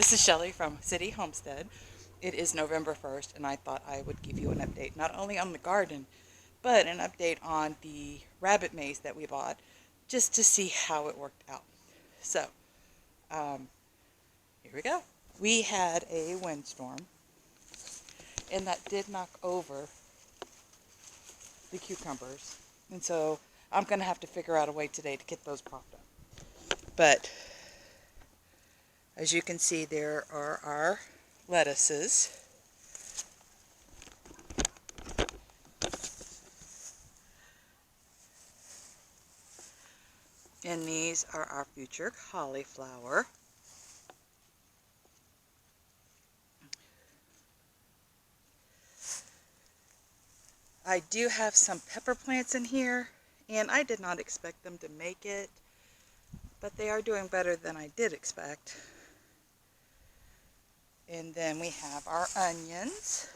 This is Shelly from City Homestead. It is November 1st, and I thought I would give you an update, not only on the garden, but an update on the rabbit maze that we bought, just to see how it worked out. So, here we go. We had a windstorm, and that did knock over the cucumbers. And so, I'm going to have to figure out a way today to get those propped up. But as you can see, there are our lettuces. And these are our future cauliflower. I do have some pepper plants in here, and I did not expect them to make it, but they are doing better than I did expect. And then we have our onions.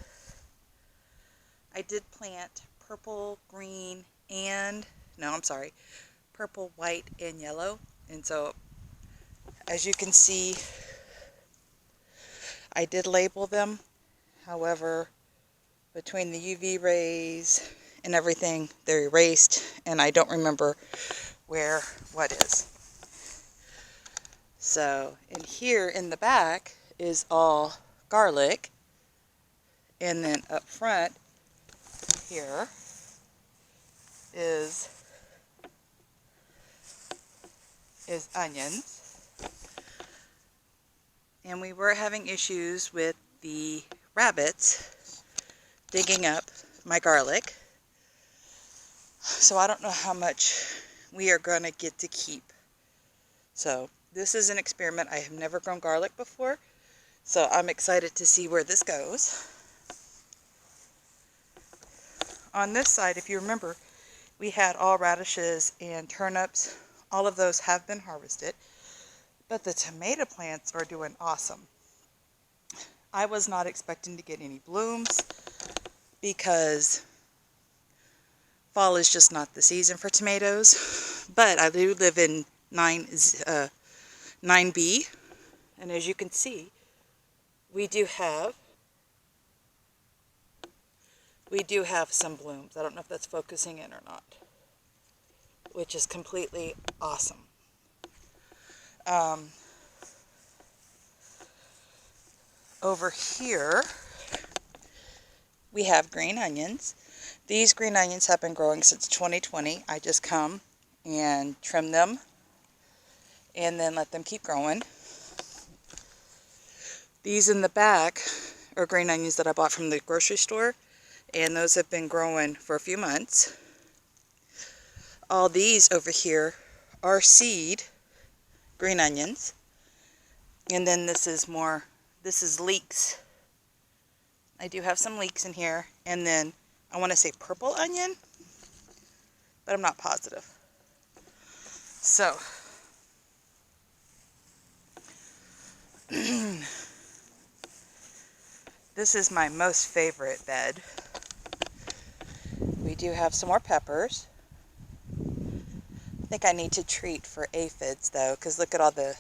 I did plant purple, green, purple, white, and yellow. And so, as you can see, I did label them. However, between the UV rays and everything, they're erased, and I don't remember where what is. So, and here in the back is all garlic, and then up front here is onions. And we were having issues with the rabbits digging up my garlic, so I don't know how much we are going to get to keep. So this is an experiment. I have never grown garlic before, so I'm excited to see where this goes. On this side, if you remember, we had all radishes and turnips. All of those have been harvested, but the tomato plants are doing awesome. I was not expecting to get any blooms because fall is just not the season for tomatoes, but I do live in 9B, and as you can see, we do have some blooms. I don't know if that's focusing in or not, which is completely awesome. Over here, we have green onions. These green onions have been growing since 2020. I just come and trim them and then let them keep growing. These in the back are green onions that I bought from the grocery store, and those have been growing for a few months. All these over here are seed green onions, and then this is leeks. I do have some leeks in here, and then I want to say purple onion, but I'm not positive. So this is my most favorite bed. We do have some more peppers. I think I need to treat for aphids though, because look at all the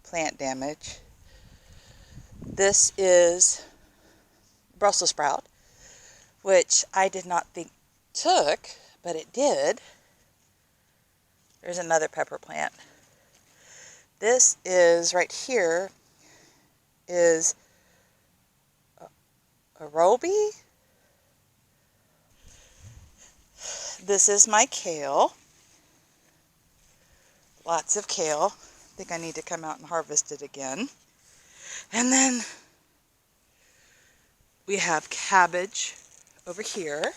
plant damage. This is Brussels sprout, which I did not think took, but it did. There's another pepper plant. This is right here is a Roby. This is my kale. Lots of kale. I think I need to come out and harvest it again. And then we have cabbage over here.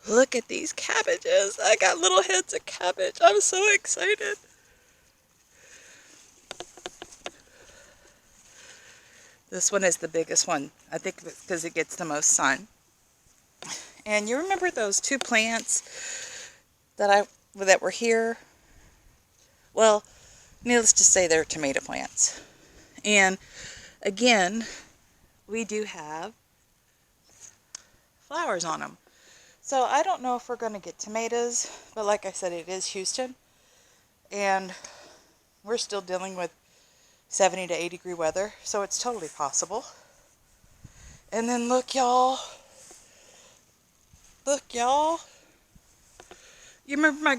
Look at these cabbages. I got little heads of cabbage. I'm so excited. This one is the biggest one, I think, because it gets the most sun. And you remember those two plants that were here? Well, needless to say, they're tomato plants. And again, we do have flowers on them. So I don't know if we're going to get tomatoes, but like I said, it is Houston, and we're still dealing with 70 to 80 degree weather, so it's totally possible. And then look, y'all. Look, y'all. You remember my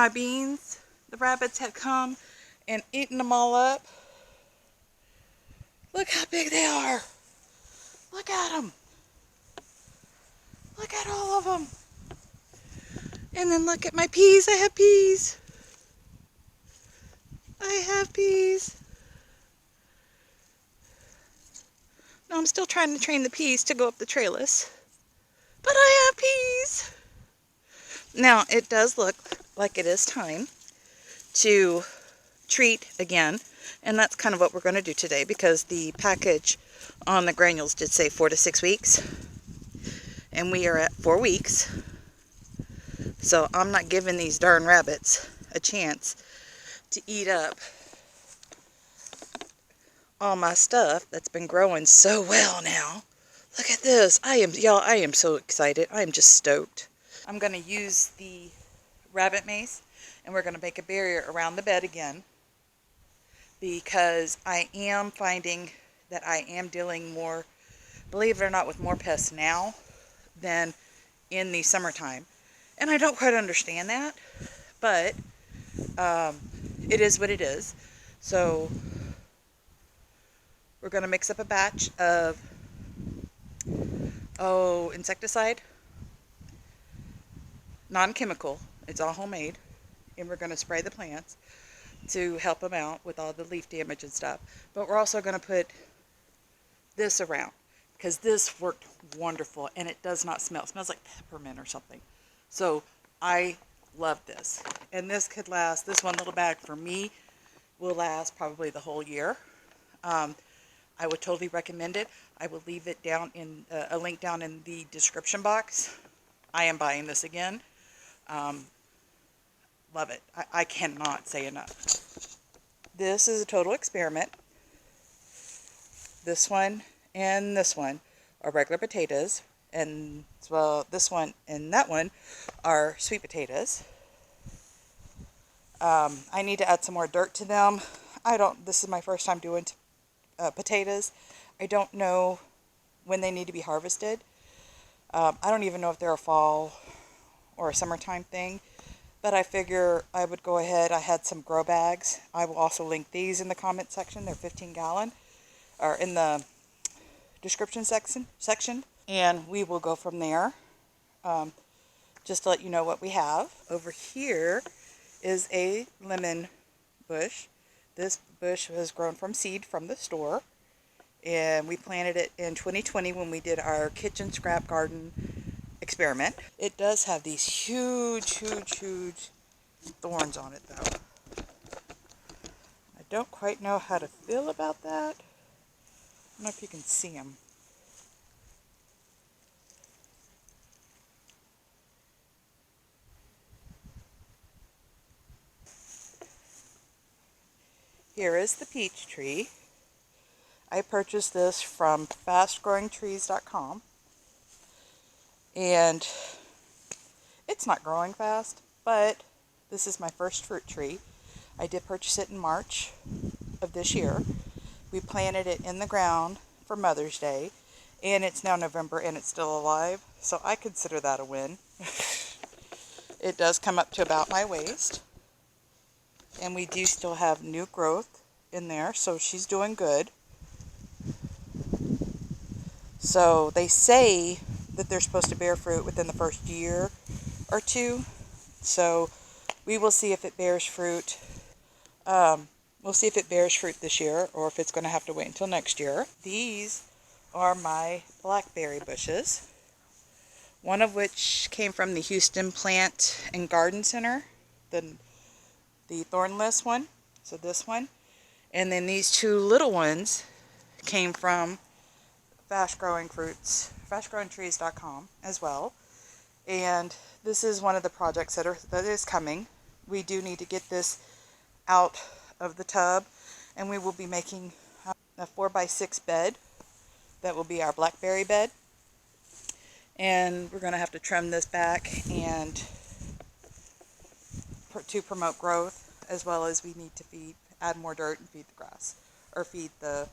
beans? The rabbits had come and eaten them all up. Look how big they are. Look at them. Look at all of them. And then look at my peas. I have peas. I have peas. No, I'm still trying to train the peas to go up the trellis. But I have peas. Now, it does look like it is time to treat again. And that's kind of what we're going to do today, because the package on the granules did say 4 to 6 weeks. And we are at 4 weeks. So I'm not giving these darn rabbits a chance to eat up all my stuff that's been growing so well now. Look at this. Y'all, I am so excited. I am just stoked. I'm going to use the rabbit mace, and we're going to make a barrier around the bed again, because I am finding that I am dealing more, believe it or not, with more pests now than in the summertime. And I don't quite understand that, but it is what it is. So we're going to mix up a batch of insecticide, non-chemical, it's all homemade, and we're going to spray the plants to help them out with all the leaf damage and stuff. But we're also going to put this around, because this worked wonderful, and it does not smell. It smells like peppermint or something. So I love this, and this could last, this one little bag for me will last probably the whole year. I would totally recommend it. I will leave it down in a link down in the description box. I am buying this again. Love it. I cannot say enough. This is a total experiment. This one and this one are regular potatoes, and well, this one and that one are sweet potatoes. I need to add some more dirt to them. This is my first time doing potatoes. I don't know when they need to be harvested. I don't even know if they're a fall or a summertime thing, but I figure I would go ahead. I had some grow bags. I will also link these in the comment section. They're 15-gallon, or in the description section, and we will go from there. Just to let you know what we have. Over here is a lemon bush. This bush was grown from seed from the store, and we planted it in 2020 when we did our kitchen scrap garden experiment. It does have these huge thorns on it, though. I don't quite know how to feel about that. I don't know if you can see them. Here is the peach tree. I purchased this from fastgrowingtrees.com, and it's not growing fast, but this is my first fruit tree. I did purchase it in March of this year. We planted it in the ground for Mother's Day, and it's now November and it's still alive, so I consider that a win. It does come up to about my waist, and we do still have new growth in there, so she's doing good. So they say that they're supposed to bear fruit within the first year or two, so we will see if it bears fruit. We'll see if it bears fruit this year, or if it's going to have to wait until next year. These are my blackberry bushes, one of which came from the Houston Plant and Garden Center, the thornless one, so this one. And then these two little ones came from fastgrowingtrees.com as well. And this is one of the projects that is coming. We do need to get this out of the tub, and we will be making a 4x6 bed that will be our blackberry bed. And we're going to have to trim this back and to promote growth, as well as we need to add more dirt and feed the grass. or feed the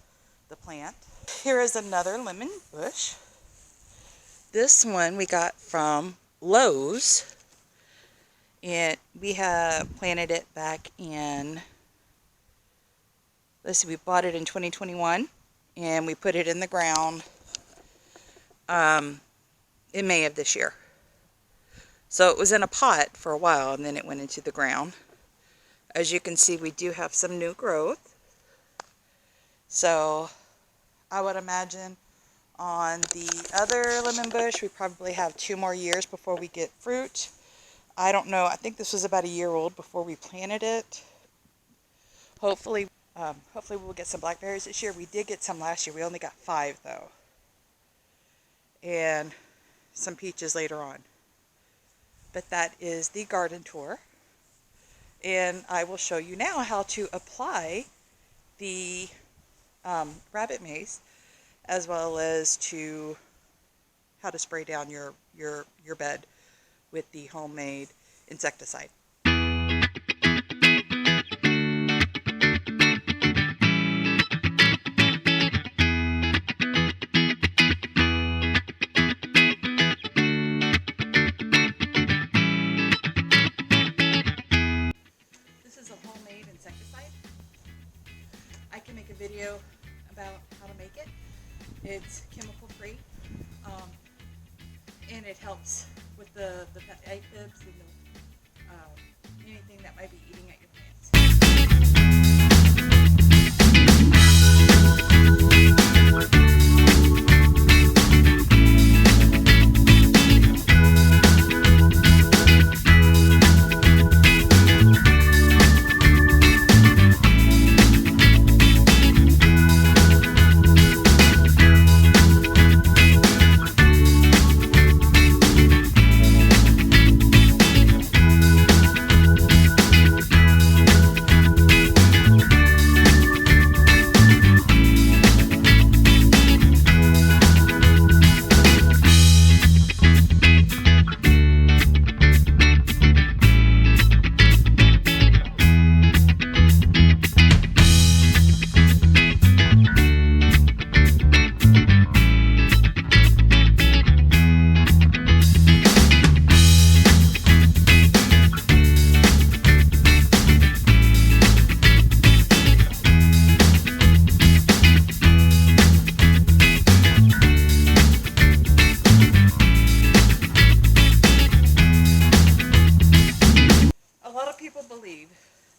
plant. Here is another lemon bush. This one we got from Lowe's, and we have planted it back in, let's see, we bought it in 2021, and we put it in the ground in May of this year. So it was in a pot for a while, and then it went into the ground. As you can see, we do have some new growth. So I would imagine on the other lemon bush, we probably have 2 more years before we get fruit. I don't know. I think this was about a year old before we planted it. Hopefully we'll get some blackberries this year. We did get some last year. We only got 5 though. And some peaches later on. But that is the garden tour. And I will show you now how to apply the rabbit mace, as well as to how to spray down your bed with the homemade insecticide. This is a homemade insecticide. I can make a video about how to make it. It's chemical free, and it helps with the aphids and anything that might be eating at your plants.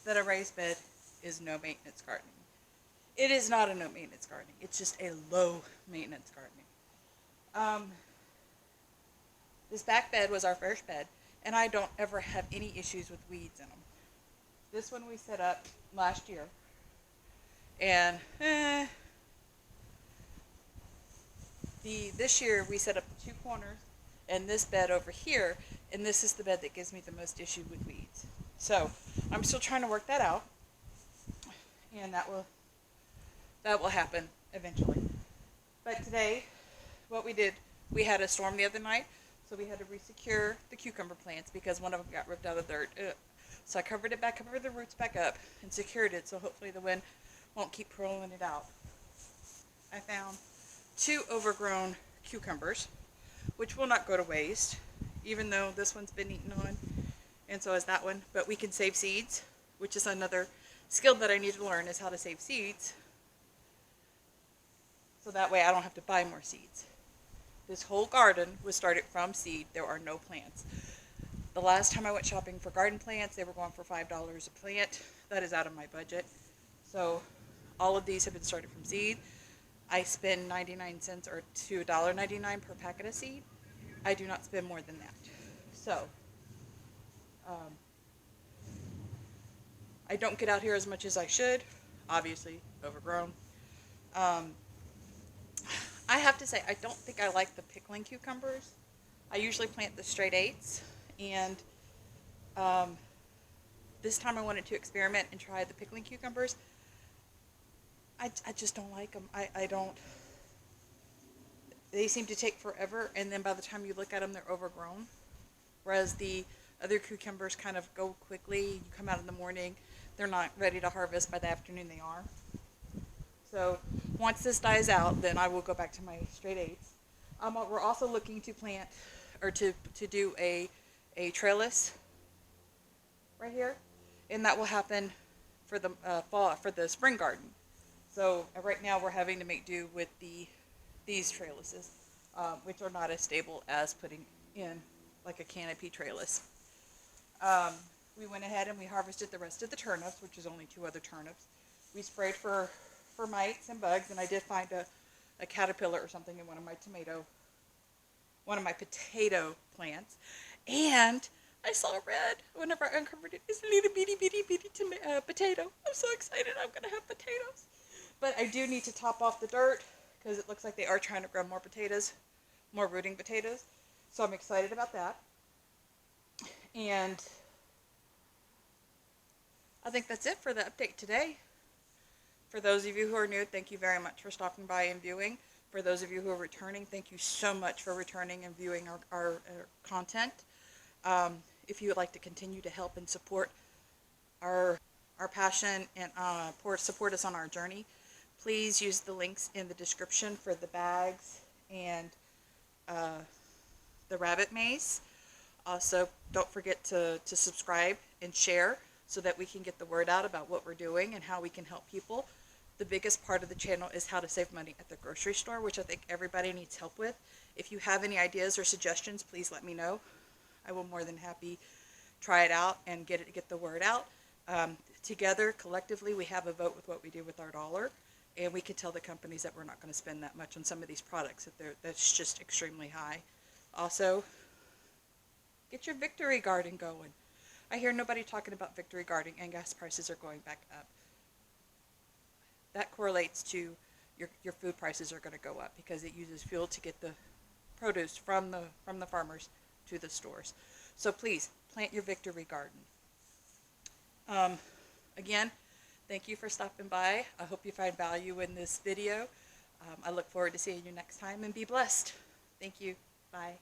That a raised bed is no maintenance gardening. It is not a no maintenance gardening. It's just a low maintenance gardening. This back bed was our first bed, and I don't ever have any issues with weeds in them. This one we set up last year, and this year we set up the 2 corners and this bed over here, and this is the bed that gives me the most issue with weeds. So I'm still trying to work that out, and that will happen eventually. But today, what we did, we had a storm the other night, so we had to resecure the cucumber plants because one of them got ripped out of the dirt. So I covered it back, covered the roots back up, and secured it so hopefully the wind won't keep pulling it out. I found 2 overgrown cucumbers, which will not go to waste, even though this one's been eaten on. And so is that one, but we can save seeds, which is another skill that I need to learn, is how to save seeds. So that way I don't have to buy more seeds. This whole garden was started from seed. There are no plants. The last time I went shopping for garden plants, they were going for $5 a plant. That is out of my budget. So all of these have been started from seed. I spend 99 cents or to $1.99 per packet of seed. I do not spend more than that. So I don't get out here as much as I should, obviously overgrown. I have to say, I don't think I like the pickling cucumbers. I usually plant the straight 8s, and this time I wanted to experiment and try the pickling cucumbers. I just don't like them. I don't, they seem to take forever, and then by the time you look at them, they're overgrown. Whereas the other cucumbers kind of go quickly. You come out in the morning, they're not ready to harvest. By the afternoon, they are. So once this dies out, then I will go back to my straight eighths. We're also looking to plant, or to do a trellis right here, and that will happen for the fall, for the spring garden. So right now we're having to make do with these trellises, which are not as stable as putting in like a canopy trellis. We went ahead and we harvested the rest of the turnips, which is only 2 other turnips. We sprayed for mites and bugs, and I did find a caterpillar or something in one of my potato plants. And I saw red whenever I uncovered it. It's a little bitty potato. I'm so excited I'm going to have potatoes. But I do need to top off the dirt because it looks like they are trying to grow more potatoes, more rooting potatoes. So I'm excited about that. And I think that's it for the update today. For those of you who are new, thank you very much for stopping by and viewing. For those of you who are returning, thank you so much for returning and viewing our content. If you would like to continue to help and support our passion and support us on our journey, please use the links in the description for the bags and the rabbit maze. Also, don't forget to subscribe and share so that we can get the word out about what we're doing and how we can help people. The biggest part of the channel is how to save money at the grocery store, which I think everybody needs help with. If you have any ideas or suggestions, please let me know. I will more than happy try it out and get the word out. Together, collectively, we have a vote with what we do with our dollar, and we can tell the companies that we're not going to spend that much on some of these products, that's just extremely high. Also, get your victory garden going. I hear nobody talking about victory gardening, and gas prices are going back up. That correlates to your food prices are going to go up because it uses fuel to get the produce from the farmers to the stores. So please plant your victory garden. Again, thank you for stopping by. I hope you find value in this video. I look forward to seeing you next time, and be blessed. Thank you. Bye.